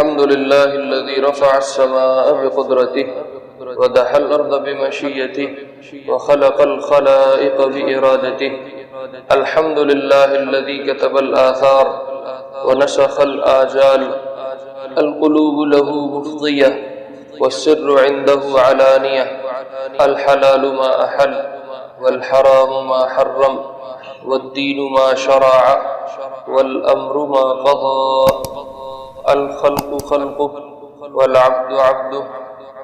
الحمد لله الذي رفع السماء بقدرته ودحى الأرض بمشيته وخلق الخلائق بإرادته. الحمد لله الذي كتب الآثار ونسخ الآجال. القلوب له مفضية والسر عنده علانية. الحلال ما أحل والحرام ما حرم والدين ما شرع والأمر ما قضى. الخلق خلقه والعبد عبده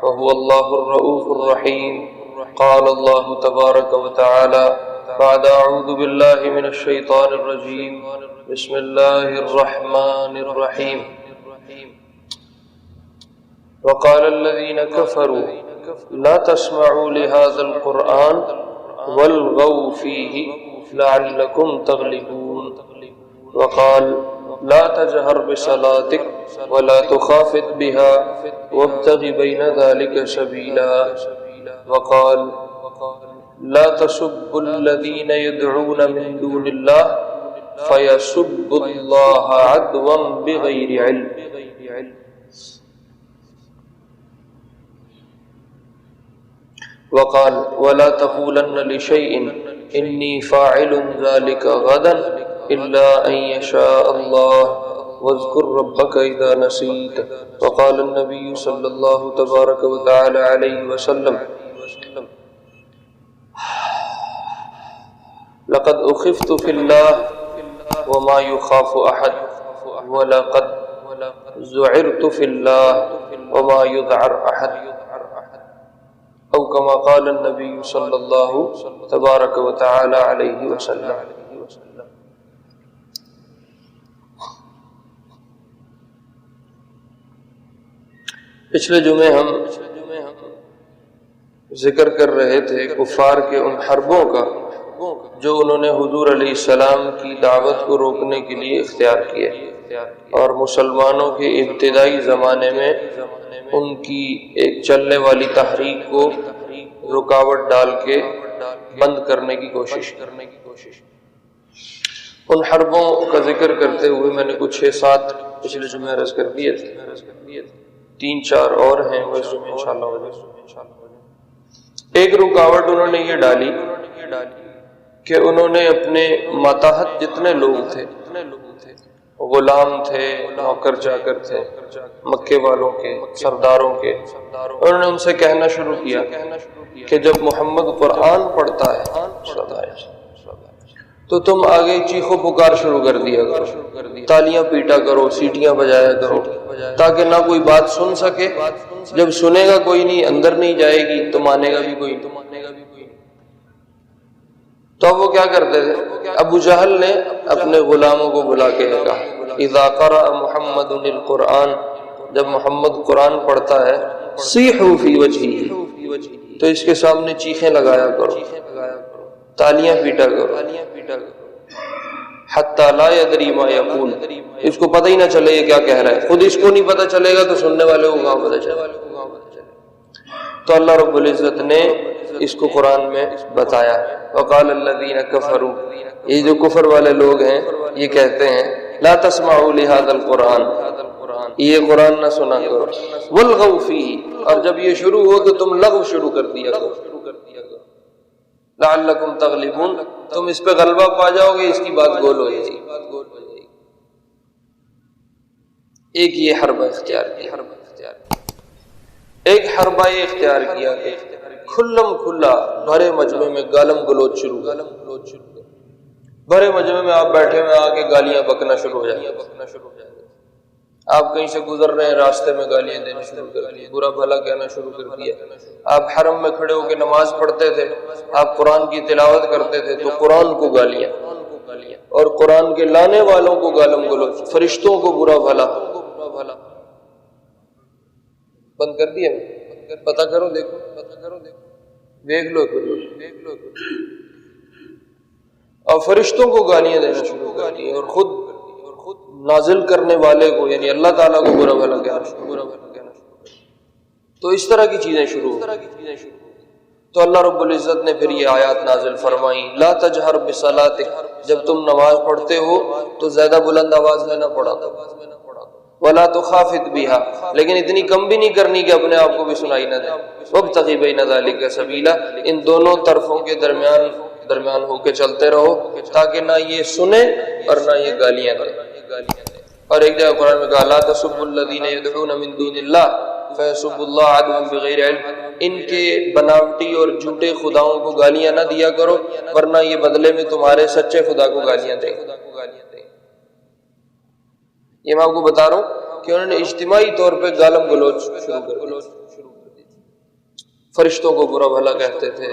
وهو الله الرؤوف الرحيم. قال الله تبارك وتعالى بعد أعوذ بالله من الشيطان الرجيم بسم الله الرحمن الرحيم. وقال الذين كفروا لا تسمعوا لهذا القرآن والغوا فيه لعلكم تغلبون. وقال لا تجهر بصلاتك ولا تخافت بها وابتغ بين ذلك سبيلا. وقال لا تسبوا الذين يدعون من دون الله فيسبوا الله عدوا بغير علم. وقال ولا تقولن لشيء إني فاعل ذلك غدا إلا أن يشاء الله واذكر ربك إذا نسيت. وقال النبي صلى الله تبارك وتعالى عليه وسلم لقد أخفت في الله وما يخاف أحد ولقد ذعرت في الله وما يذعر أحد أو كما قال النبي صلى الله تبارك وتعالى عليه وسلم. پچھلے جمعے ہم ذکر کر رہے تھے کفار کے ان حربوں کا جو انہوں نے حضور علیہ السلام کی دعوت کو روکنے کے لیے اختیار کیے اور مسلمانوں کے ابتدائی زمانے میں ان کی ایک چلنے والی تحریک کو رکاوٹ ڈال کے بند کرنے کی کوشش. ان حربوں کا ذکر کرتے ہوئے میں نے کچھ 6-7 پچھلے جمعے عرض کر دیے تھے. 3-4 اور ہیں وہ اس جمعے انشاءاللہ ہو جائے. ایک رکاوٹ انہوں نے یہ ڈالی کہ انہوں نے اپنے ماتحت جتنے لوگ تھے، غلام تھے، نوکر چاکر تھے، مکے والوں کے، سرداروں کے، انہوں نے ان سے کہنا شروع کیا کہ جب محمد قرآن پڑھتا ہے تو تم آگے چیخو پکار شروع کر دیا کرو، تالیاں پیٹا کرو، سیٹیاں بجایا کرو، تاکہ نہ کوئی بات سن سکے. جب سنے گا کوئی نہیں، اندر نہیں جائے گی تو مانے گا بھی کوئی نہیں. تو اب وہ کیا کرتے تھے؟ ابو جہل نے اپنے غلاموں کو بلا کے کہا اذا قرأ محمد القرآن، جب محمد قرآن پڑھتا ہے صیحوا فی وجہہ، تو اس کے سامنے چیخیں لگایا کرو، تالیاں پیٹا کرو، حتی لا یدری ما یقول، اس کو پتہ ہی نہ چلے یہ کیا کہہ رہا ہے. خود اس کو نہیں پتہ چلے گا تو سننے والے کو کہاں پتہ چلے گا. تو اللہ رب العزت نے اس کو قرآن میں بتایا. وقال الذین کفروا، یہ جو کفر والے لوگ ہیں یہ کہتے ہیں لا تسمعوا لهذا القرآن، یہ قرآن نہ سنا کرو، والغوا فیہ، اور جب یہ شروع ہو تو تم لغو شروع کر دیا کرو، لعلکم تغلبون، تم اس پہ غلبہ پا جاؤ گے، اس کی بات گول ہو جائے گی. ایک یہ حربہ اختیار کیا. ایک حربہ یہ اختیار کیا کہ کھلم کھلا بھرے مجمع میں گالم گلوچ شروع کر. بھرے مجمع میں آپ بیٹھے ہوئے آ کے گالیاں بکنا شروع ہو جائیں. آپ کہیں سے گزر رہے ہیں، راستے میں گالیاں دینا شروع کر دی، برا بھلا کہنا شروع کر دیا. آپ حرم میں کھڑے ہو کے نماز پڑھتے تھے، آپ قرآن کی تلاوت کرتے تھے تو قرآن کو گالیاں، اور قرآن کے لانے والوں کو گالم گلوچ، فرشتوں کو برا بھلا. بند کر دیا، پتہ کرو، دیکھو، دیکھ لو، اور فرشتوں کو گالیاں دینا شروع کر دی، اور خود نازل کرنے والے کو یعنی اللہ تعالیٰ کو برا بھلا کہنا شروع. تو اس طرح کی چیزیں شروع ہو. تو اللہ رب العزت نے پھر یہ آیات نازل فرمائی لا تجہر بصلاتک، جب تم نماز پڑھتے ہو تو زیادہ بلند آواز میں نہ پڑھا. ولا تخافت بها، لیکن اتنی کم بھی نہیں کرنی کہ اپنے آپ کو بھی سنائی نہ دے. وابتغ بین ذلک سبیلا، ان دونوں طرفوں کے درمیان ہو کے چلتے رہو تاکہ نہ یہ سنے اور نہ یہ گالیاں دے. اور ایک جگہ قرآن میں کہا لا تسبوا الذین یدعون من دون اللہ فیسبوا اللہ عدوا بغیر علم، ان کے بناوٹی اور جھوٹے خداؤں کو گالیاں نہ دیا کرو ورنہ یہ بدلے میں تمہارے سچے خدا کو گالیاں دیں. یہ میں آپ کو بتا رہا ہوں کہ انہوں نے اجتماعی طور پہ گالم گلوچ شروع کر دی. فرشتوں کو برا بھلا کہتے تھے،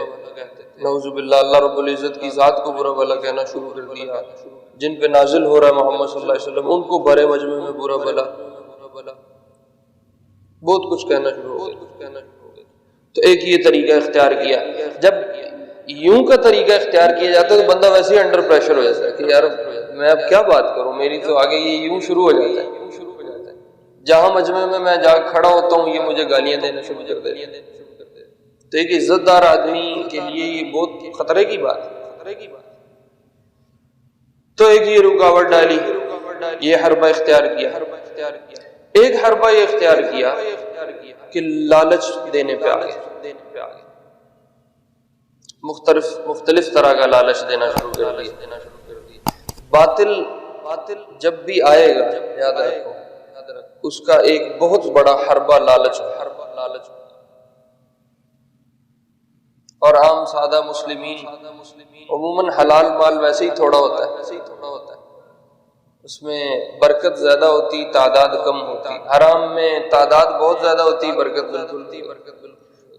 نعوذ باللہ اللہ رب العزت کی ذات کو برا بھلا کہنا شروع کر دیا، جن پہ نازل ہو رہا ہے محمد صلی اللہ علیہ وسلم ان کو بڑے مجمع میں برا بھلا بہت کچھ کہنا شروع ہو گیا. تو ایک یہ طریقہ اختیار کیا. جب یوں کا طریقہ اختیار کیا جاتا ہے تو بندہ ویسے ہی انڈر پریشر ہو جاتا ہے کہ یار میں اب کیا بات کروں، میری تو آگے یہ یوں شروع ہو جاتا ہے. جہاں مجمع میں میں جا کھڑا ہوتا ہوں یہ مجھے گالیاں دینا شروع کر دیتے ہیں. تو ایک عزت دار آدمی کے لیے یہ بہت خطرے کی بات ہے. تو ایک یہ رکاوٹ ڈالی، یہ حربہ اختیار کیا. ایک حربہ یہ اختیار کیا کہ لالچ دینے پہ آگے، مختلف طرح کا لالچ دینا شروع کر دیا. باطل جب بھی آئے گا یاد رکھو اس کا ایک بہت بڑا حربہ لالچ. اور عام سادہ مسلمین عموماً حلال مال ویسے ہی تھوڑا ہوتا ہے، اس میں برکت زیادہ ہوتی تعداد کم ہوتی. حرام میں تعداد بہت زیادہ ہوتی برکت بالکل.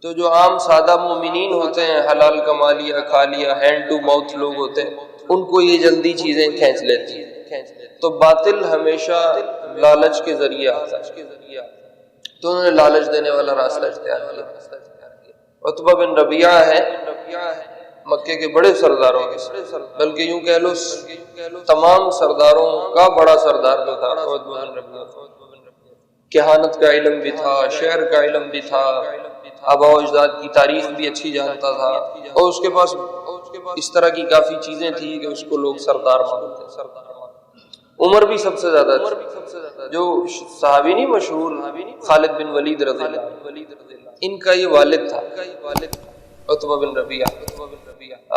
تو جو عام سادہ مومنین ہوتے ہیں حلال کما لیا کھا لیا ہینڈ ٹو ماؤتھ لوگ ہوتے ہیں ان کو یہ جلدی چیزیں کھینچ لیتی ہیں. تو باطل ہمیشہ لالچ کے ذریعے آتا ہے. تو انہوں نے لالچ دینے والا راستہ اختیار کیا. عتبہ بن ربیعہ ہے مکے کے بڑے سرداروں کے، بلکہ یوں کہہ لو تمام سرداروں کا بڑا سردار جو تھا عتبہ بن ربیعہ. کہانت کا علم بھی تھا، شعر کا علم بھی تھا، آباء و اجداد کی تاریخ بھی اچھی جانتا تھا، اور اس کے پاس اس طرح کی کافی چیزیں تھیں کہ اس کو لوگ سردار مانتے. عمر بھی سب سے زیادہ تھی. جو صحابی نہیں مشہور خالد بن ولید رضی اللہ عنہ، ان کا یہ والد تھا عتبہ بن ربیعہ،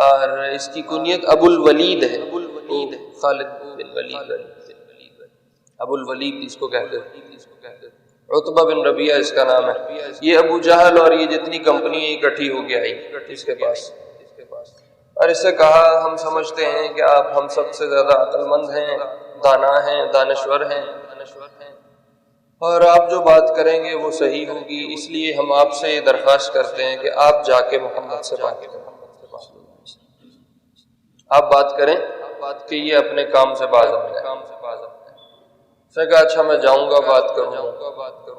اور اس کی کنیت ابو الولید ہے. خالد بن ولید، ابو الولید اس کو کہتے ہیں. عتبہ بن ربیعہ اس کا نام ہے. یہ ابو جہل اور یہ جتنی کمپنی اکٹھی ہو کے آئی اس کے پاس، اور اس سے کہا ہم سمجھتے ہیں کہ آپ ہم سب سے زیادہ عقل مند ہیں، دانا ہیں، دانشور ہیں، اور آپ جو بات کریں گے وہ صحیح ہوگی، اس لیے ہم آپ سے یہ درخواست کرتے ہیں کہ آپ جا کے محمد سے بات کریں. آپ بات کریں کہ یہ اپنے کام سے باز آ جائے. اس نے کہا اچھا میں جاؤں گا بات کروں گا.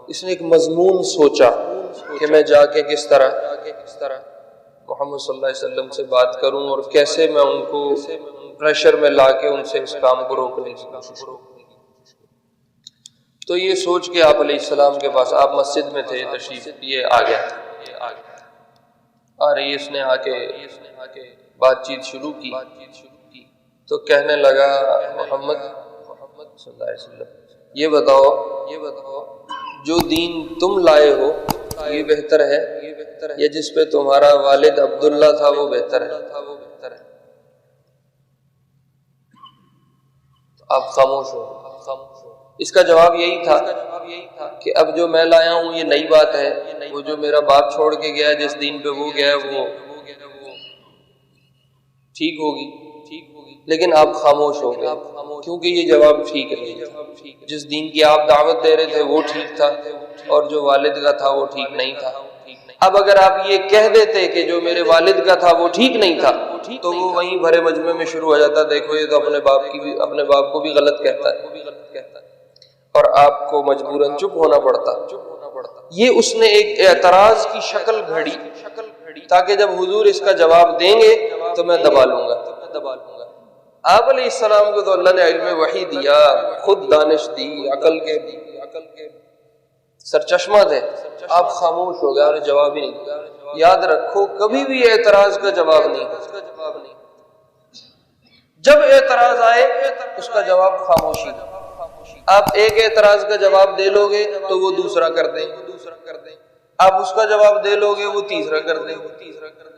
اس نے ایک مضمون سوچا کہ میں جا کے کس طرح محمد صلی اللہ علیہ وسلم سے بات کروں اور کیسے میں ان کو پریشر میں لا کے ان سے اس کام کو روکنے کی کوشش کروں. تو یہ سوچ کے آپ علیہ السلام کے پاس، آپ مسجد میں تھے تشریف یہ آ گیا، اور اس نے آ کے بات چیت شروع کی. تو کہنے لگا محمد صلی اللہ علیہ وسلم یہ بتاؤ جو دین تم لائے ہو یہ بہتر ہے یا جس پہ تمہارا والد عبداللہ تھا وہ بہتر ہے؟ آپ خاموش ہو. اس کا جواب یہی تھا کہ اب جو میں لایا ہوں یہ نئی بات ہے، وہ جو میرا باپ چھوڑ کے گیا جس دین پہ وہ گیا وہ ٹھیک ہوگی، لیکن آپ خاموش ہو گئے کیونکہ یہ جواب ٹھیک نہیں تھا. جس دین کی آپ دعوت دے رہے تھے وہ ٹھیک تھا اور جو والد کا تھا وہ ٹھیک نہیں تھا. اب اگر آپ یہ کہہ دیتے کہ جو میرے والد کا تھا وہ ٹھیک نہیں تھا تو وہ وہیں بھرے مجمع میں شروع ہو جاتا، دیکھو یہ تو اپنے باپ کو بھی غلط کہتا ہے، اور آپ کو مجبوراً چپ ہونا پڑتا. یہ اس نے ایک اعتراض کی شکل گھڑی تاکہ جب حضور اس کا جواب دیں گے تو میں دبا لوں گا. آپ علیہ السلام کو تو اللہ نے علم وحی دیا، خود دانش دی، عقل کے سرچشمہ تھے. آپ خاموش ہو گئے اور جواب ہی نہیں. یاد رکھو کبھی بھی اعتراض کا جواب نہیں. جب اعتراض آئے اس کا جواب خاموشی. آپ ایک اعتراض کا جواب دے لو گے تو وہ دوسرا کر دیں، آپ اس کا جواب دے لو گے وہ تیسرا کر دیں،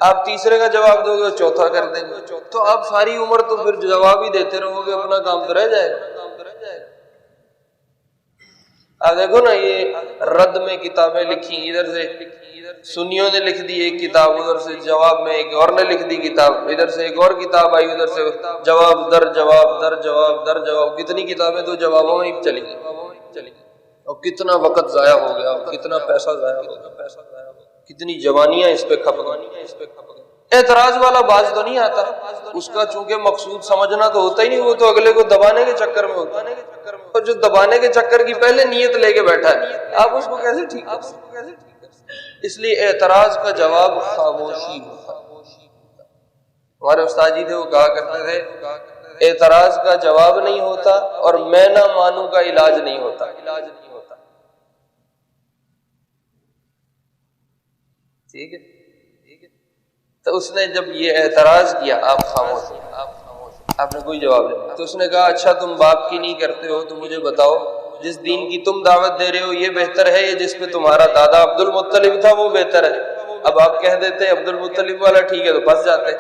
آپ تیسرے کا جواب دو گے وہ چوتھا کر دیں گے، تو آپ ساری عمر تو پھر جواب ہی دیتے رہو گے، اپنا کام تو رہ جائے گا۔ آپ دیکھو نا، یہ رد میں کتابیں لکھی، ادھر سے سنیوں نے لکھ دی ایک کتاب، ادھر سے جواب میں ایک اور نے لکھ دی کتاب، ادھر سے ایک اور کتاب آئی، ادھر سے جواب در جواب در جواب در جواب، کتنی کتابیں تو جوابوں میں ہی چلی گئی، اور کتنا وقت ضائع ہو گیا، کتنا پیسہ ضائع ہو گیا، کتنی جوانیاں اس پہ کھپ گئی۔ اعتراض والا باز تو نہیں آتا، اس کا چونکہ مقصود سمجھنا تو ہوتا ہی نہیں، وہ تو اگلے کو دبانے کے چکر میں ہوتا ہے، اور جو دبانے کے چکر کی پہلے نیت لے کے بیٹھا ہے، آپ اس کو کیسے ٹھیک کر سکتے ہیں؟ اس لیے اعتراض کا جواب خاموشی ہوتا ہے۔ ہمارے استاد جی تھے، وہ کہا کرتے تھے اعتراض کا جواب نہیں ہوتا اور میں نہ مانوں کا علاج نہیں ہوتا۔ ٹھیک ہے، تو اس نے جب یہ اعتراض کیا، آپ خاموش ہیں، آپ نے کوئی جواب نہیں، تو اس نے کہا اچھا تم باپ کی نہیں کرتے ہو تو مجھے بتاؤ جس دین کی تم دعوت دے رہے ہو یہ بہتر ہے یا جس پہ تمہارا دادا عبد المطلب تھا وہ بہتر ہے؟ اب آپ کہہ دیتے عبد المطلب والا ٹھیک ہے تو پھنس جاتے،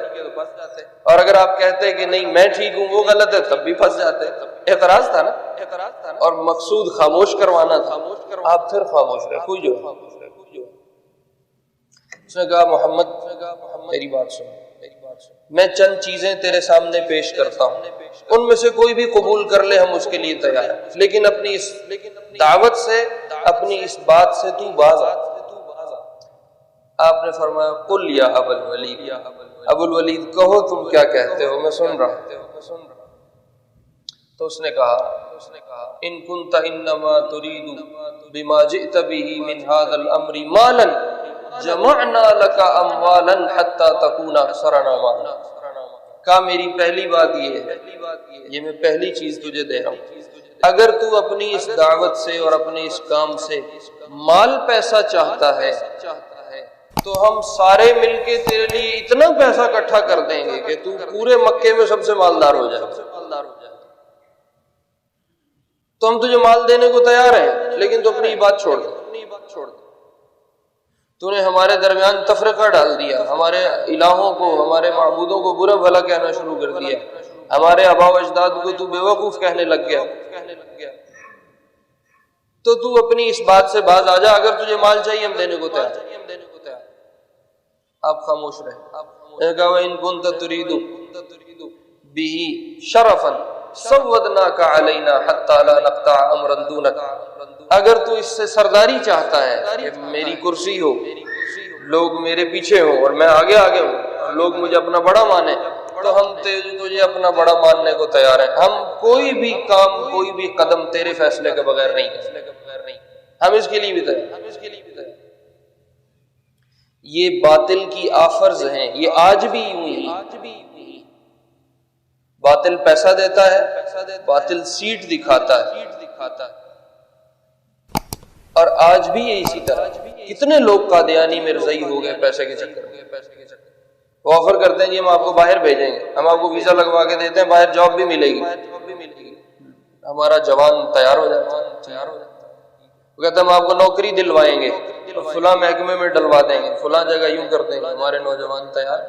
اور اگر آپ کہتے کہ نہیں میں ٹھیک ہوں وہ غلط ہے تب بھی پھنس جاتے۔ اعتراض تھا نا، اور مقصود خاموش کروانا تھا، آپ پھر خاموش رہے، کوئی جواب۔ اس نے کہا محمد میری بات سن، میں چند چیزیں تیرے سامنے پیش کرتا ہوں، ان میں سے کوئی بھی قبول کر لے ہم اس کے لیے تیار ہیں، لیکن اپنی اس دعوت سے، اپنی اس بات سے تو باز آ۔ آپ نے فرمایا قل یا ابو الولید، ابو الولید کہو تم کیا کہتے ہو، میں سن رہا ہوں۔ تو اس نے کہا ان کنت انما تريد بما جئت به من هذا الامر مالا جمعنا لك اموالا حتى تكون اكثرنا مالا۔ کہا میری پہلی بات یہ ہے، یہ میں پہلی چیز تجھے دے رہا ہوں، اگر تو اپنی اس دعوت سے اور اپنے اس کام سے مال پیسہ چاہتا ہے تو ہم سارے مل کے تیرے لیے اتنا پیسہ اکٹھا کر دیں گے کہ تو پورے مکے میں سب سے مالدار ہو جائے، تو ہم تجھے مال دینے کو تیار ہیں، لیکن تو اپنی بات چھوڑ دے۔ تو نے ہمارے درمیان تفرقہ ڈال دیا، ہمارے الہوں کو، ہمارے معبودوں کو برا بھلا کہنا شروع کر دیا، ہمارے آبا و اجداد کو تو بے وقوف کہنے لگ گیا، تو اپنی اس بات سے باز آ جا، اگر تجھے مال چاہیے ہم دینے کو تیار۔ آپ خاموش رہے۔ ان كنت تريد به شرفا سودناك علينا حتى لا نقطع امرا دونك، اگر تو اس سے سرداری چاہتا ہے کہ میری کرسی ہو، لوگ میرے پیچھے ہوں اور میں آگے ہوں اور لوگ مجھے اپنا بڑا مانے، تو ہم تجھے اپنا بڑا ماننے کو تیار ہیں، ہم کوئی بھی کام، کوئی بھی قدم تیرے فیصلے کے بغیر نہیں کریں، ہم اس کے لیے بھی تیار۔ یہ باطل کی آفرز ہیں، یہ آج بھی یوں ہی، باطل پیسہ دیتا ہے، باطل سیٹ دکھاتا ہے، اور آج بھی یہ اسی طرح۔ کتنے لوگ قادیانی مرزائی ہو گئے پیسے کے چکر میں، وہ آفر کرتے ہیں جی ہم آپ کو باہر بھیجیں گے، ہم آپ کو ویزا لگوا کے دیتے ہیں، باہر جاب بھی ملے گی، ہمارا جوان تیار ہو جاتا ہے، وہ کہتے ہیں ہم آپ کو نوکری دلوائیں گے، فلاں محکمے میں ڈلوا دیں گے، فلاں جگہ یوں کر دیں گے، ہمارے نوجوان تیار۔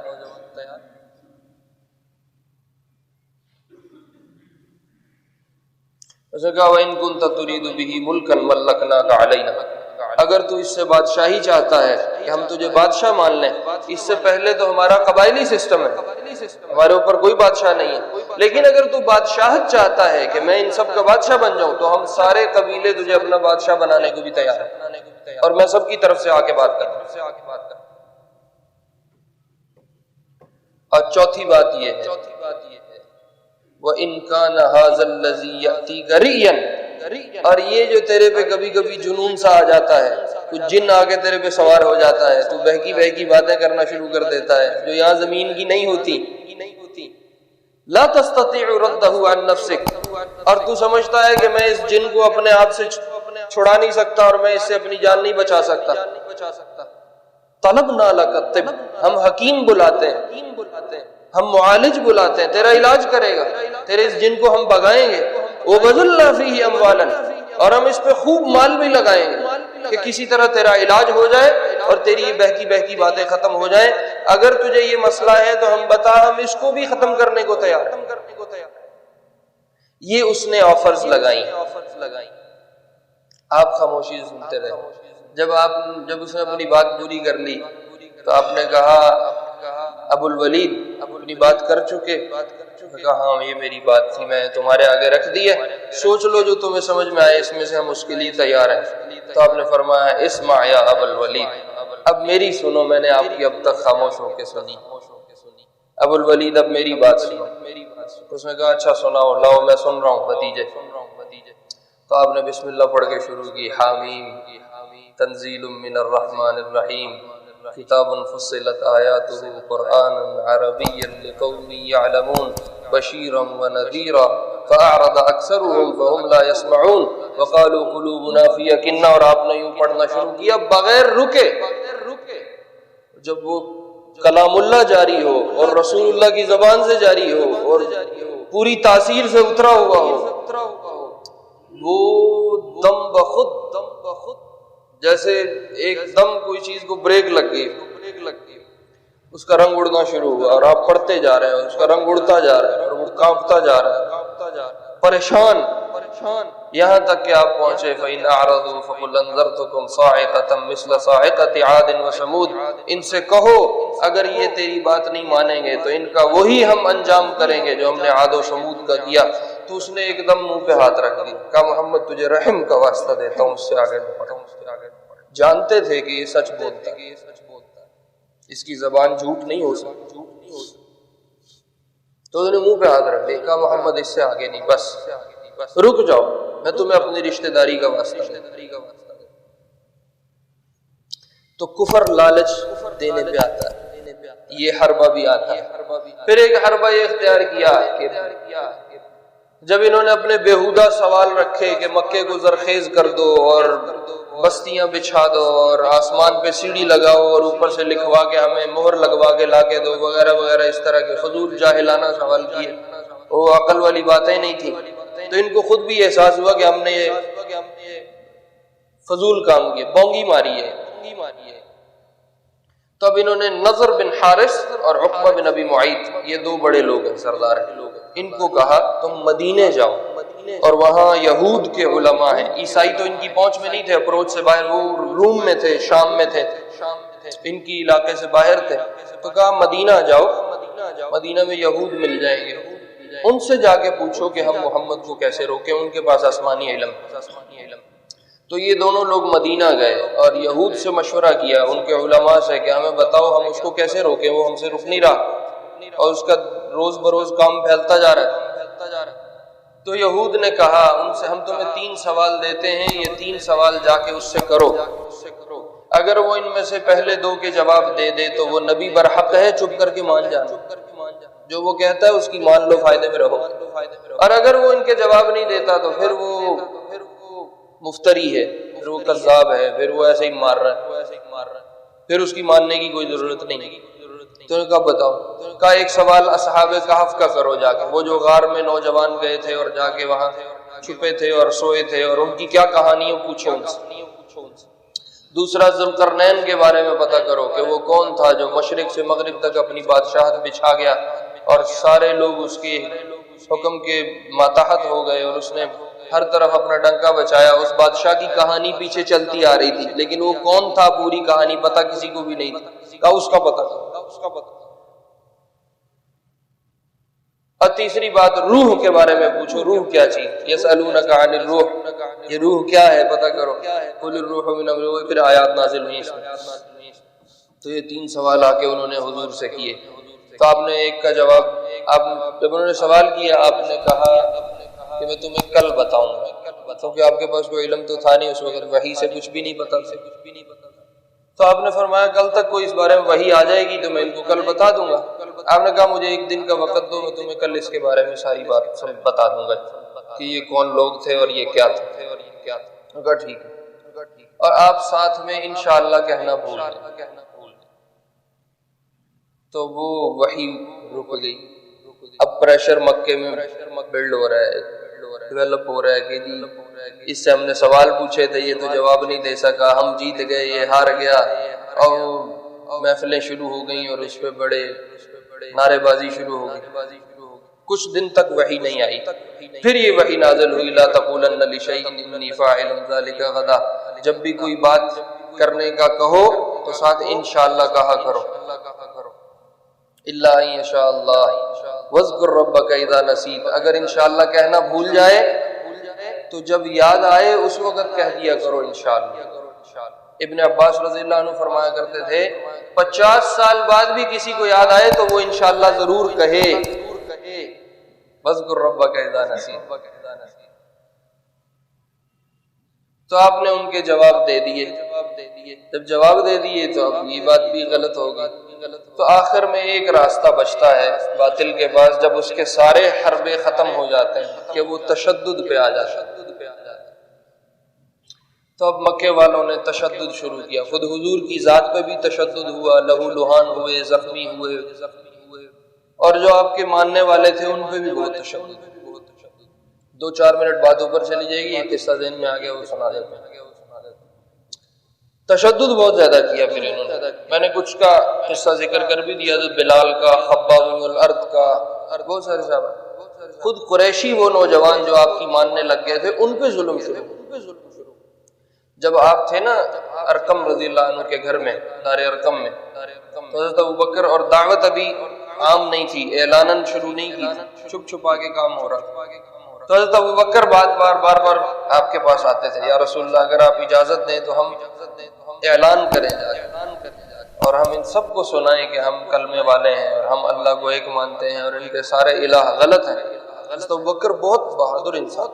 اسے کہا وَإِن كُنتَ تُرِيدُ بِهِ مُلْكًا مَلَّكْنَاكَ عَلَيْنَا، اگر تو اس سے بادشاہی چاہتا ہے کہ ہم تجھے بادشاہ مان لیں، اس سے پہلے تو ہمارا قبائلی سسٹم ہے، ہمارے اوپر کوئی بادشاہ نہیں ہے، لیکن اگر تو بادشاہت چاہتا ہے کہ میں ان سب کا بادشاہ بن جاؤں تو ہم سارے قبیلے تجھے اپنا بادشاہ بنانے کو بھی تیار ہیں، اور میں سب کی طرف سے آ کے بات کروں۔ اور چوتھی بات یہ ہے وَإِن كَانَ هَذَا الَّذِي يَأْتِيكَ رِئْيًا، اور یہ جو تیرے پہ کبھی کبھی جنون سا آ جاتا ہے، کچھ جن آ کے تیرے پہ سوار ہو جاتا ہے، تو بہکی باتیں کرنا شروع کر دیتا ہے جو یہاں زمین کی نہیں ہوتی، لا تستطيع رده عن نفسك، اور تو سمجھتا ہے کہ میں اس جن کو اپنے آپ سے چھڑا نہیں سکتا اور میں اس سے اپنی جان نہیں بچا سکتا، طلبنا لك الطب، ہم حکیم بلاتے ہیں، ہم معالج بلاتے ہیں، تیرا علاج کرے گا، تیرے اس جن کو ہم بگائیں گے، وَبَذَلْنَا فِيهِ أَمْوَالًا، اور ہم اس پہ خوب مال بھی لگائیں گے کہ کسی طرح تیرا علاج ہو جائے اور تیری یہ بہکی بہکی باتیں ختم ہو جائیں. اگر تجھے یہ مسئلہ ہے تو ہم بتا، ہم اس کو بھی ختم کرنے کو تیار ہیں. یہ اس نے آفرز لگائیں. آپ خاموشی سے سنتے رہے. جب اس نے اپنی بات پوری کر لی تو آپ نے کہا ابو الولید اپنی بات کر چکے؟ کہا ہاں یہ میری بات تھی، میں تمہارے آگے رکھ دی ہے، سوچ لو جو تمہیں سمجھ میں آئے، اس میں سے ہم اس کے لیے تیار ہیں. تو آپ نے فرمایا اسمع یا ابو الولید، اب میری سنو، میں نے آپ کی اب تک خاموش ہو کے سنی، ابو الولید اب میری بات سنو. اس نے کہا اچھا سناؤ، لاؤ میں سن رہا ہوں بھتیجے. تو آپ نے بسم اللہ پڑھ کے شروع کی. حامیم تنزیل من الرحمن الرحیم کتاب فصلت آیاتہ قرآنا عربیا لقوم یعلمون بشیرا ونذیرا فأعرض اکثرهم فهم لا يسمعون وقالوا قلوبنا فی اکنہ. اور آپ نے یوں پڑھنا شروع کیا بغیر رکے. جب وہ کلام اللہ جاری ہو اور رسول اللہ کی زبان سے جاری ہو اور پوری تاثیر سے اترا ہوا ہو، وہ دم بخود جیسے ایک دم کوئی چیز کو بریک لگ گئی، اس کا رنگ اڑنا شروع ہوا اور آپ پڑھتے جا رہے ہیں، اس کا رنگ اڑتا جا رہا ہے اور وہ کانپتا جا رہا ہے، پریشان، یہاں تک کہ آپ پہنچے فَإِنْ أَعْرَضُوا فَقُلْ أَنذَرْتُكُمْ صَاعِقَةً مِثْلَ صَاعِقَةِ عَادٍ وَثَمُودَ. ان سے کہو اگر یہ تیری بات نہیں مانیں گے تو ان کا وہی ہم انجام کریں گے جو ہم نے عاد و سمود کا کیا. تو اس نے ایک دم منہ پہ ہاتھ رکھ دیا، کہا محمد تجھے رحم کا واسطہ دیتا ہوں، اس سے آگے نہ بڑھ. جانتے تھے کہ یہ سچ بولتا ہے، اس کی زبان جھوٹ نہیں ہو سکتی. تو انہوں نے منہ پہ ہاتھ رکھ دیا، کہا محمد اس سے آگے نہیں، بس رک جاؤ، میں تمہیں اپنی رشتہ داری کا واسطہ دیتا ہوں. تو کفر لالچ دینے پہ آتا ہے، یہ حربہ بھی آتا ہے. پھر ایک حربہ یہ اختیار کیا کہ جب انہوں نے اپنے بیہودہ سوال رکھے کہ مکے کو زرخیز کر دو اور بستیاں بچھا دو اور آسمان پہ سیڑھی لگاؤ اور اوپر سے لکھوا کے ہمیں مہر لگوا کے لا کے دو وغیرہ وغیرہ، اس طرح کے فضول جاہلانہ سوال کیے، وہ عقل والی باتیں نہیں تھی. تو ان کو خود بھی احساس ہوا کہ ہم نے یہ فضول کام کیا، بونگی ماری ہے. تو اب انہوں نے نضر بن حارث اور عقبہ بن ابی معیط، یہ دو بڑے لوگ ہیں، سردار ہیں، ان کو کہا تم مدینے جاؤ اور وہاں یہود کے علماء ہیں. عیسائی تو ان کی پہنچ میں نہیں تھے، اپروچ سے باہر، وہ روم میں تھے، شام میں تھے، ان کی علاقے سے باہر تھے. تو کہا مدینہ جاؤ، مدینہ میں یہود مل جائیں گے، ان سے جا کے پوچھو کہ ہم محمد کو کیسے روکیں، ان کے پاس آسمانی علم. تو یہ دونوں لوگ مدینہ گئے اور یہود سے مشورہ کیا، ان کے علماء سے، کہ ہمیں بتاؤ ہم اس کو کیسے روکیں، وہ ہم سے رک نہیں رہا اور اس کا روز بروز کام پھیلتا جا رہا ہے. تو یہود نے کہا ان سے ہم تمہیں 3 سوال دیتے ہیں، یہ 3 سوال جا کے اس سے کرو، اگر وہ ان میں سے پہلے 2 کے جواب دے دے تو وہ نبی برحق ہے، چپ کر کے مان جانا، جو وہ کہتا ہے اس کی مان لو، فائدے میں رہو. اور اگر وہ ان کے جواب نہیں دیتا تو پھر وہ مفتری ہے، پھر وہ کذاب ہے، پھر وہ ایسے ہی مار رہا ہے، پھر اس کی ماننے کی کوئی ضرورت نہیں. تو نے کہا بتاؤ. کہا ایک سوال اصحاب کہف کا کرو جا کے، وہ جو غار میں نوجوان گئے تھے اور جا کے وہاں چھپے تھے اور سوئے تھے، اور ان کی کیا کہانیاں پوچھو ان سے. دوسرا ذوالقرنین کے بارے میں پتہ کرو کہ وہ کون تھا جو مشرق سے مغرب تک اپنی بادشاہت بچھا گیا اور سارے لوگ اس کے حکم کے ماتحت ہو گئے اور اس نے ہر طرف اپنا ڈنکا بچایا. اس بادشاہ کی کہانی پیچھے چلتی آ رہی تھی لیکن وہ کون تھا پوری کہانی پتہ کسی کو بھی نہیں تھی. کہا اس کا پتہ. اور تیسری بات روح کے بارے میں پوچھو، روح کیا چیز. یسألونک عن الروح، یہ روح کیا ہے پتہ کرو. قل الروح من امر اللہ، پھر آیات نازل ہوئی اس میں. تو یہ 3 سوال آ کے انہوں نے حضور سے کیے. تو آپ نے ایک کا جواب، آپ جب انہوں نے سوال کیا آپ نے کہا کہ میں تمہیں کل بتاؤں گا، کیونکہ آپ کے پاس کوئی علم تو تھا نہیں اس وقت، وحی سے کچھ بھی نہیں پتا تھا. تو آپ نے فرمایا کل تک کوئی اس بارے میں وحی آ جائے گی تو میں ان کو کل بتا دوں گا. آپ نے کہا مجھے 1 دن کا وقت دو، میں تمہیں کل اس کے بارے میں ساری بات سب بتا دوں گا کہ یہ کون لوگ تھے اور یہ کیا تھے. کہا ٹھیک ہے، اور آپ ساتھ میں انشاءاللہ کہنا بھول گئے. تو وہ وحی رک گئی. اب پریشر مکے میں بلڈ ہو رہا ہے ڈیولپ ہو رہا ہے کہ جی اس سے ہم نے سوال پوچھے تھے یہ تو جواب نہیں دے سکا، ہم جیت گئے یہ ہار گیا، اور محفلیں شروع ہو گئیں اور اس پہ بڑے نعرے بازی شروع ہو گئی۔ کچھ دن تک وحی نہیں آئی، پھر یہ وحی نازل ہوئی لا تقولن لشیء انی فاعل ذلک غدا، جب بھی کوئی بات کرنے کا کہو تو ساتھ انشاءاللہ کہا کرو، الا ان یشاء اللہ واذکر ربک اذا نسیت، اگر انشاءاللہ کہنا بھول جائے تو جب یاد آئے اس وقت کہہ دیا کرو انشاءاللہ۔ ابن عباس رضی اللہ عنہ فرمایا کرتے تھے 50 سال بعد بھی کسی کو یاد آئے تو وہ انشاءاللہ ضرور کہے، وَاذْكُرْ رَبَّكَ إِذَا نَسِيتَ۔ تو آپ نے ان کے جواب دے دیے، جب جواب دے دیے تو اب یہ بات بھی غلط ہوگی، تو آخر میں ایک راستہ بچتا ہے باطل کے پاس، جب اس کے سارے حربے ختم ہو جاتے ہیں کہ وہ تشدد پہ آ جاتا ہے۔ تو اب مکے والوں نے تشدد شروع کیا، خود حضور کی ذات پہ بھی تشدد ہوا، لہو لہان ہوئے، زخمی ہوئے، اور جو آپ کے ماننے والے تھے ان پہ بھی بہت تشدد۔ 2-4 منٹ بعد اوپر چلی جائے گی، یہ قصہ ذہن میں آ گیا وہ سنا دیتے ہیں۔ تشدد بہت زیادہ کیا پھر انہوں نے، میں نے کچھ کا قصہ ذکر کر بھی دیا، بلال کا، خباب بن الارض کا، بہت سارے صحابہ، خود قریشی وہ نوجوان جو آپ کی ماننے لگ گئے تھے ان پہ ظلم شروع۔ جب آپ تھے نا ارقم رضی اللہ عنہ کے گھر میں، دار ارقم میں، تو حضرت ابوبکر، اور دعوت ابھی عام نہیں تھی، اعلاناً شروع نہیں کی تھی، چھپ چھپا کے کام ہو رہا تھا، تو حضرت ابوبکر بار بار آپ کے پاس آتے تھے، یا رسول اللہ اگر آپ اجازت دیں تو ہم اعلان کریں اور ہم ان سب کو سنائیں کہ ہم کلمے والے ہیں اور ہم اللہ کو ایک مانتے ہیں اور ان کے سارے الہ غلط ہیں۔ حضرت ابوبکر بہت بہادر انسان،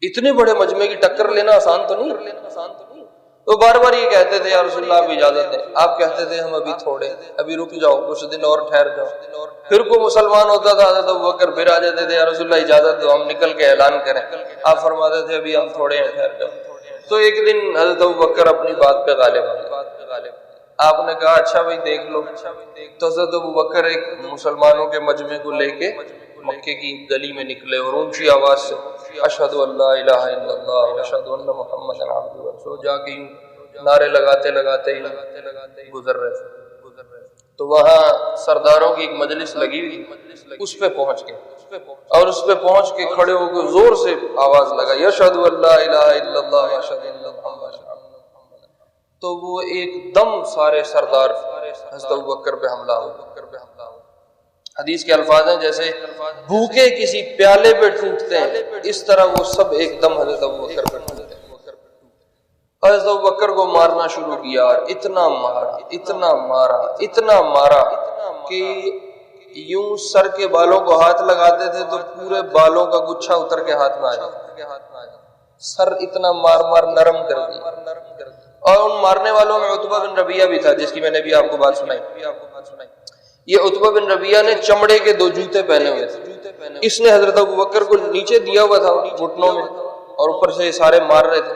اتنے بڑے مجمع کی ٹکر لینا آسان تو نہیں، تو بار بار یہ کہتے تھے یا رسول اللہ آپ اجازت دیں، آپ کہتے تھے ہم ابھی تھوڑے، ابھی رک جاؤ، کچھ دن اور ٹھہر جاؤ، پھر کوئی مسلمان ہوتا تھا حضرت ابوبکر پھر آ جاتے تھے یا رسول اللہ اجازت دو ہم نکل کے اعلان کریں، آپ فرماتے تھے ابھی ہم تھوڑے ہیں، ٹھہر جاؤ۔ تو ایک دن حضرت ابوبکر اپنی بات پہ غالب آئے، آپ نے کہا اچھا بھائی دیکھ لو، تو حضرت ابوبکر ایک مسلمانوں کے مجمع کو لے کے مکے کی گلی میں نکلے اور اونچی آواز سے اشہد ان لا الہ الا اللہ واشہد ان محمد عبدہ ورسولہ، جا کے نعرے لگاتے گزر رہے تھے۔ تو وہاں سرداروں کی ایک مجلس لگی ہوئی، اس پہ پہنچ گئے اور اس پہ پہنچ کے کھڑے ہو کے زور سے آواز لگائی اشہد ان لا الہ الا اللہ واشہد ان محمد عبدہ ورسولہ، تو وہ ایک دم سارے سردار حضرت ابوبکر پہ حملہ ہو۔ حدیث کے الفاظ ہیں جیسے بھوکے کسی پیالے پہ ٹوٹتے ہیں، اس طرح وہ سب ایک دم حضرت ابوبکر پہ ٹوٹتے ہیں۔ حضرت ابوبکر کو مارنا شروع کیا اور اتنا مارا کہ یوں سر کے بالوں کو ہاتھ لگاتے تھے تو پورے بالوں کا گچھا اتر کے ہاتھ میں آ جاتا، سر اتنا مار نرم کر دیا۔ اور ان مارنے والوں میں عتبہ بن ربیعہ بھی تھا، جس کی میں نے بھی آپ کو بات سنائی۔ یہ عتبہ بن ربیعہ نے چمڑے کے 2 جوتے پہنے ہوئے تھے، اس نے حضرت ابوبکر کو نیچے دیا ہوا تھا گھٹنوں میں اور اوپر سے سارے مار رہے تھے،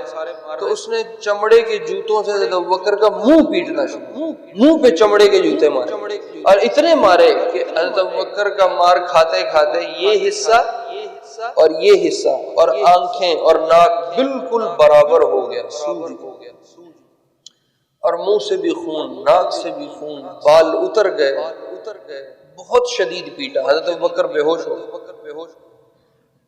تو اس نے چمڑے کے جوتوں سے حضرت ابوبکر کا منہ پیٹنا شروع، منہ پہ چمڑے کے جوتے مارے، اور اتنے مارے کہ حضرت ابوبکر کا مار کھاتے کھاتے یہ حصہ اور یہ حصہ اور آنکھیں اور ناک بالکل برابر ہو گیا، سوج ہو گیا، اور منہ سے بھی خون، ناک سے بھی خون، بال اتر گئے، بہت شدید پیٹا۔ حضرت ابوبکر بے ہوش ہو،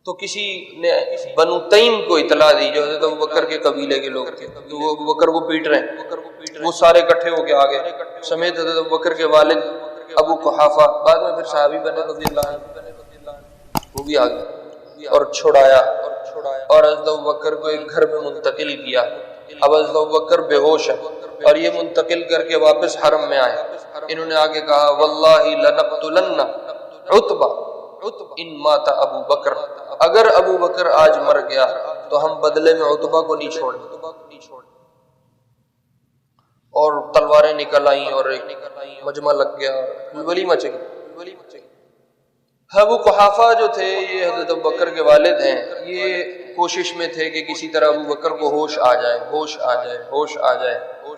تو کسی نے بنو تیم کو اطلاع دی جو حضرت ابوبکر کے قبیلے کے لوگ تھے، تو وہ ابوبکر کو پیٹ رہے ہیں، وہ سارے اکٹھے ہو کے آگے سمیت حضرت ابوبکر کے والد ابو قحافہ، بعد میں پھر صحابی بنے رضی اللہ عنہ، وہ بھی آگے اور چھڑایا، اور حضرت ابوبکر کو ایک گھر میں منتقل کیا۔ اب حضرت ابوبکر بے ہوش ہے اور یہ منتقل کر کے واپس حرم میں آئے، انہوں نے آگے کہا واللہ لنقتلن عتبہ ان مات ابو بکر، اگر ابو بکر آج مر گیا تو ہم بدلے میں عتبہ کو نہیں چھوڑیں، اور تلواریں نکل آئیں اور ایک مجمع لگ گیا، بلبلی مچ گئی۔ ابو قحافہ جو تھے یہ حضرت ابو بکر کے والد ہیں، یہ کوشش میں تھے کہ کسی طرح ابو بکر کو ہوش آ جائے،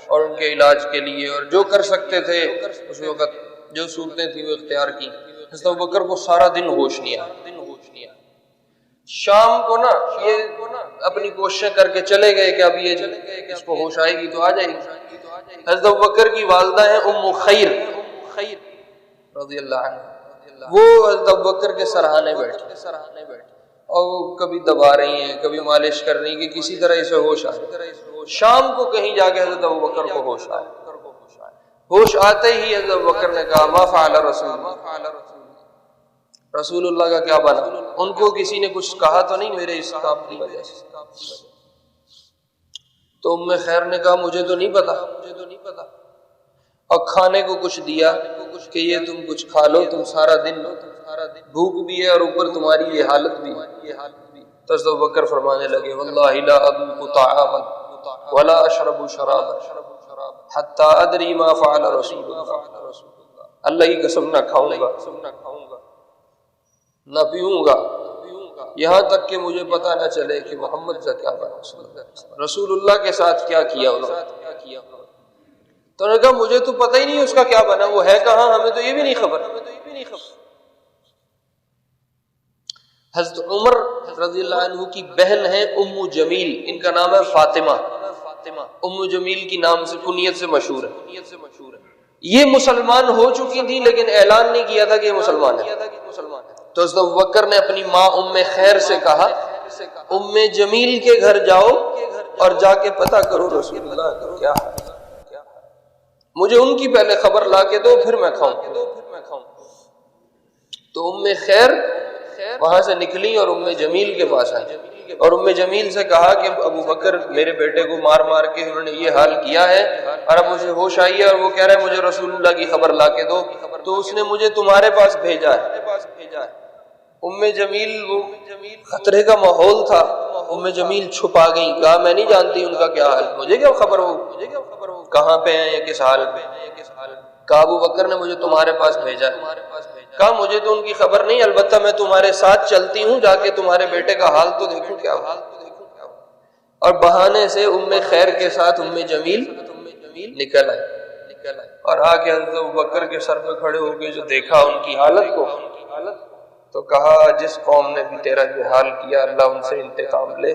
اور ان کے علاج کے لیے اور جو کر سکتے تھے اس وقت جو صورتیں تھیں وہ اختیار کی۔ حضرت ابو بکر کو سارا دن ہوش نہیں آیا، شام کو نا یہ اپنی کوششیں کر کے چلے گئے کہ اب یہ اس کو ہوش آئے گی تو آ جائے گی. حضرت ابوبکر کی والدہ ہیں ام خیر رضی اللہ عنہ، وہ حضرت ابوبکر کے سرہانے بیٹھے اور کبھی دبا رہی ہیں کبھی مالش کر رہی ہیں کہ کسی طرح اسے ہوش آئے. شام کو کہیں جا کے حضرت ابوبکر کو ہوش آئے. ہوش آتے ہی حضرت ابوبکر نے کہا ما فعل رسول اللہ کا کیا بنا؟ ان کو کسی نے کچھ کہا تو نہیں میرے اس کام کی وجہ سے؟ تو ام خیر نے کہا مجھے تو نہیں پتا، اور کھانے کو کچھ دیا کہ یہ تم کچھ کھا لو، تم سارا دن بھوک بھی ہے اور اوپر تمہاری یہ حالت بھی. تو حضرت ابوبکر فرمانے لگے واللہ لا اذوق طعاما ولا اشرب شرابا حتی ادری ما فعل رسول اللہ. اللہ کی قسم نہ کھاؤں گا نہ پیوں گا یہاں تک کہ مجھے پتہ نہ چلے کہ محمد کا کیا بنا، رسول اللہ کے ساتھ کیا کیا انہوں نے. تو انہوں نے کہا مجھے تو پتہ ہی نہیں اس کا کیا بنا، وہ ہے کہاں ہمیں تو یہ بھی نہیں خبر. حضرت عمر رضی اللہ عنہ کی بہن ہے ام جمیل، ان کا نام ہے فاطمہ. ام جمیل کی نام سے کنیت سے مشہور ہے. یہ مسلمان ہو چکی تھی لیکن اعلان نہیں کیا تھا کہ یہ مسلمان ہے. تو حضرت ابوبکر نے اپنی ماں ام خیر سے کہا ام جمیل کے گھر جاؤ اور جا کے پتہ کرو رسول اللہ کا کیا ہے، مجھے ان کی پہلے خبر لا کے دو پھر میں کھاؤں. تو ام خیر وہاں سے نکلی اور ام جمیل کے پاس آئی اور ام جمیل سے کہا کہ ابوبکر میرے بیٹے کو مار مار کے انہوں نے یہ حال کیا ہے اور اب مجھے ہوش آئی ہے اور وہ کہہ رہے ہیں مجھے رسول اللہ کی خبر لا کے دو، تو اس نے مجھے تمہارے پاس بھیجا ہے. ام جمیل وہ خطرے کا ماحول تھا، ام جمیل چھپا گئی، کہا میں نہیں جانتی ان کا کیا حال، مجھے کیا خبر ہو کہاں پہ ہیں یا کس حال پہ. کہا ابوبکر نے مجھے تمہارے پاس بھیجا ہے. کہا مجھے تو ان کی خبر نہیں، البتہ میں تمہارے ساتھ چلتی ہوں، جا کے تمہارے بیٹے کا حال تو دیکھوں کیا ہو. اور بہانے سے ام خیر کے ساتھ ام جمیل نکل آئی اور آ کے حضرت ابوبکر کے سر پہ کھڑے ہو کے جو دیکھا ان کی حالت کو تو کہا جس قوم نے بھی تیرا یہ حال کیا اللہ ان سے انتقام لے.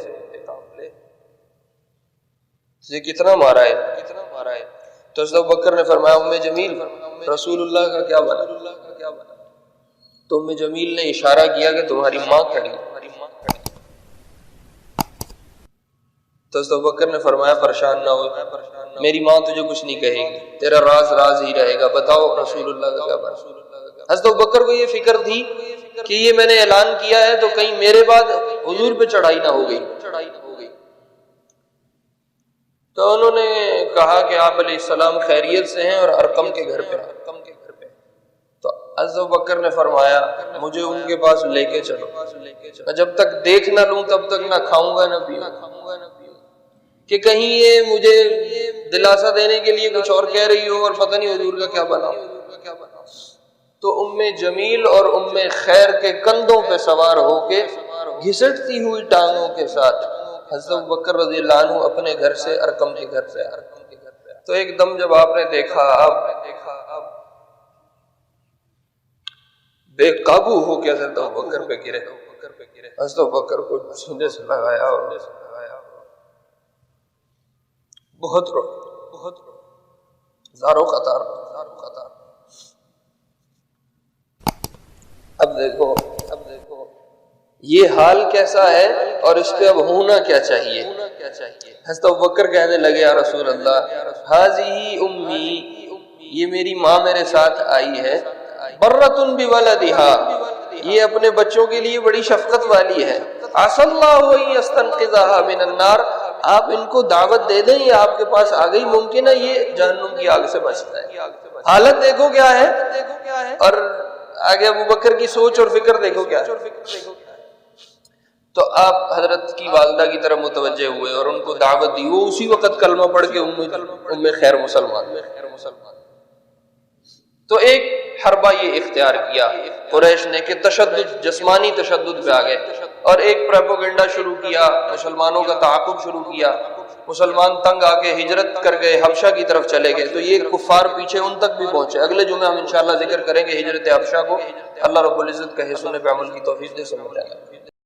تجھے کتنا مارا ہے. تو حضرت ابوبکر نے فرمایا ام جمیل رسول اللہ کا کیا بنا؟ تو ام جمیل نے اشارہ کیا کہ تمہاری ماں کھڑی. تو حضرت ابوبکر نے فرمایا پریشان نہ ہو، میری ماں تجھے کچھ نہیں کہے گی، تیرا راز راز ہی رہے گا، بتاؤ رسول اللہ کا کیا بنا. حضرت ابوبکر کو یہ فکر تھی کہ یہ میں نے اعلان کیا ہے تو کہیں میرے بعد حضور پہ چڑھائی نہ ہو گئی. تو انہوں نے کہا کہ آپ علیہ السلام خیریت سے ہیں اور ارقم کے گھر پہ. تو حضرت ابوبکر نے فرمایا مجھے ان کے پاس لے کے چلو، میں جب تک دیکھ نہ لوں تب تک نہ کھاؤں گا نہ پیوں، کہ کہیں یہ مجھے دلاسا دینے کے لیے کچھ اور کہہ رہی ہو اور پتہ نہیں حضور کا کیا بنا. تو ام جمیل اور ام خیر کے کندھوں پہ سوار ہو کے گھسٹتی ہوئی ٹانگوں کے ساتھ حضرت ابوبکر رضی اللہ عنہ اپنے گھر سے ارقم کے گھر پہ آئے. تو ایک دم جب آپ نے دیکھا اب بے قابو ہو کے حضرت ابوبکر پہ گرے. حضرت ابوبکر کو سینے سے لگایا اور بہت رو زارو قطار. اب دیکھو یہ حال کیسا ہے اور اس پہ اب ہونا کیا چاہیے. حضرت ابوبکر کہنے لگے یا رسول اللہ ہذہ امی، یہ میری ماں میرے ساتھ آئی ہے، برۃ بولدہا، یہ اپنے بچوں کے لیے بڑی شفقت والی ہے، عسى اللہ ان یستنقذها من النار، آپ ان کو دعوت دے دیں، یہ آپ کے پاس آ گئی، ممکن ہے یہ جہنم کی آگ سے بچ جائے. حالت دیکھو کیا ہے اور آگے ابوبکر کی سوچ اور فکر دیکھو کیا ہے. تو آپ حضرت کی والدہ کی طرف متوجہ ہوئے اور ان کو دعوت دی. وہ اسی وقت کلمہ پڑھ کے ام خیر مسلمان. تو ایک حربہ یہ اختیار کیا قریش نے کہ تشدد، جسمانی تشدد پہ آ گئے اور ایک پروپیگنڈا شروع کیا، مسلمانوں کا تعاقب شروع کیا. مسلمان تنگ آ کے ہجرت کر گئے، حبشہ کی طرف چلے گئے. تو یہ کفار پیچھے ان تک بھی پہنچے. اگلے جمعے ہم انشاءاللہ ذکر کریں گے ہجرت حبشہ کو. اللہ رب العزت کہے سننے پہ عمل کی توفیق دے. سمجھ